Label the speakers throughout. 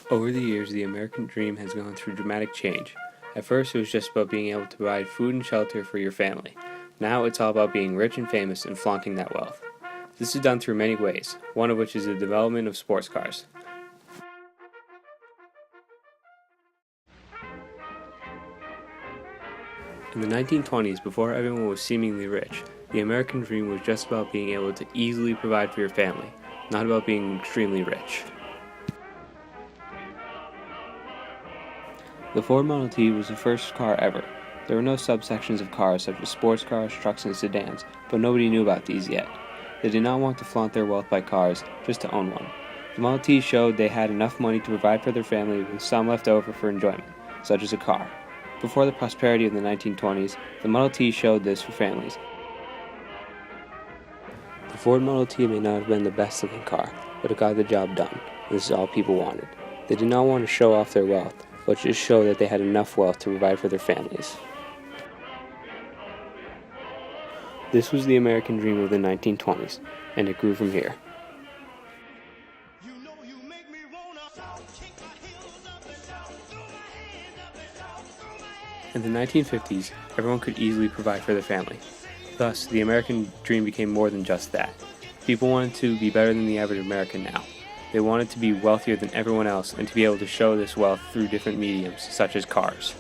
Speaker 1: Over the years, the American dream has gone through dramatic change. At first, it was just about being able to provide food and shelter for your family. Now, it's all about being rich and famous and flaunting that wealth. This is done through many ways, one of which is the development of sports cars. In the 1920s, before everyone was seemingly rich, the American dream was just about being able to easily provide for your family, not about being extremely rich. The Ford Model T was the first car ever. There were no subsections of cars such as sports cars, trucks, and sedans, but nobody knew about these yet. They did not want to flaunt their wealth by cars, just to own one. The Model T showed they had enough money to provide for their family with some left over for enjoyment, such as a car. Before the prosperity of the 1920s, the Model T showed this for families. The Ford Model T may not have been the best looking car, but it got the job done, and this is all people wanted. They did not want to show off their wealth, but just show that they had enough wealth to provide for their families. This was the American dream of the 1920s, and it grew from here. In the 1950s, everyone could easily provide for their family. Thus, the American dream became more than just that. People wanted to be better than the average American now. They wanted to be wealthier than everyone else and to be able to show this wealth through different mediums, such as cars.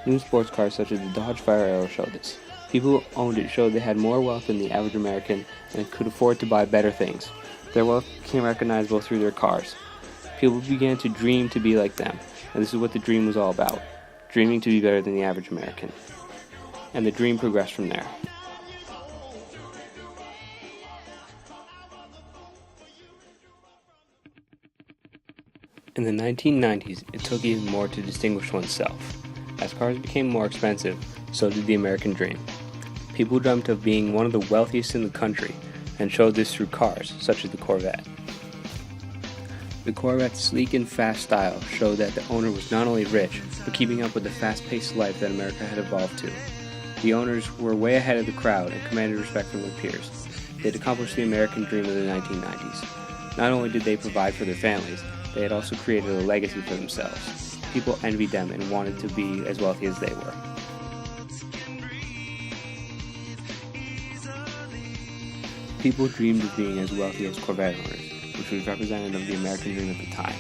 Speaker 1: New sports cars such as the Dodge Fire Arrow showed this. People who owned it showed they had more wealth than the average American and could afford to buy better things. Their wealth became recognizable through their cars. People began to dream to be like them, and this is what the dream was all about, dreaming to be better than the average American. And the dream progressed from there. In the 1990s, it took even more to distinguish oneself. As cars became more expensive, so did the American dream. People dreamt of being one of the wealthiest in the country, and showed this through cars, such as the Corvette. The Corvette's sleek and fast style showed that the owner was not only rich, but keeping up with the fast-paced life that America had evolved to. The owners were way ahead of the crowd and commanded respect from their peers. They had accomplished the American dream of the 1990s. Not only did they provide for their families, they had also created a legacy for themselves. People envied them and wanted to be as wealthy as they were. People dreamed of being as wealthy as Corvette owners, which was representative of the American dream at the time.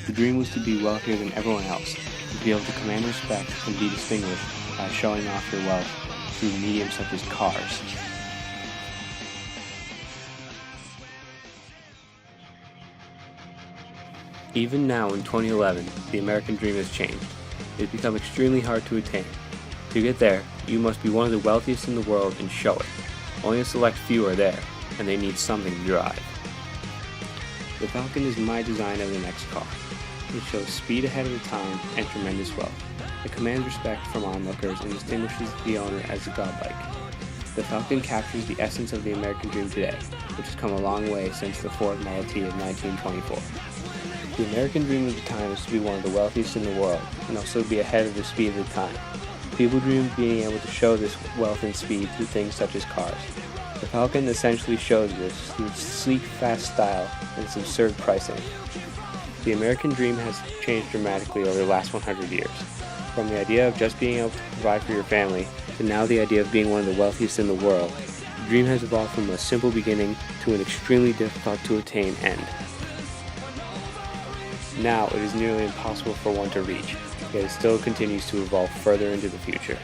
Speaker 1: The dream was to be wealthier than everyone else, to be able to command respect and be distinguished by showing off your wealth through mediums such as cars. Even now in 2011, the American dream has changed. It has become extremely hard to attain. To get there, you must be one of the wealthiest in the world and show it. Only a select few are there, and they need something to drive. The Falcon is my design of the next car. It shows speed ahead of the time and tremendous wealth. It commands respect from onlookers and distinguishes the owner as a godlike. The Falcon captures the essence of the American dream today, which has come a long way since the Ford Model T of 1924. The American dream of the time is to be one of the wealthiest in the world, and also be ahead of the speed of the time. People dream of being able to show this wealth and speed through things such as cars. The Falcon essentially shows this through its sleek, fast style and its absurd pricing. The American dream has changed dramatically over the last 100 years. From the idea of just being able to provide for your family, to now the idea of being one of the wealthiest in the world, the dream has evolved from a simple beginning to an extremely difficult to attain end. Now it is nearly impossible for one to reach, yet it still continues to evolve further into the future.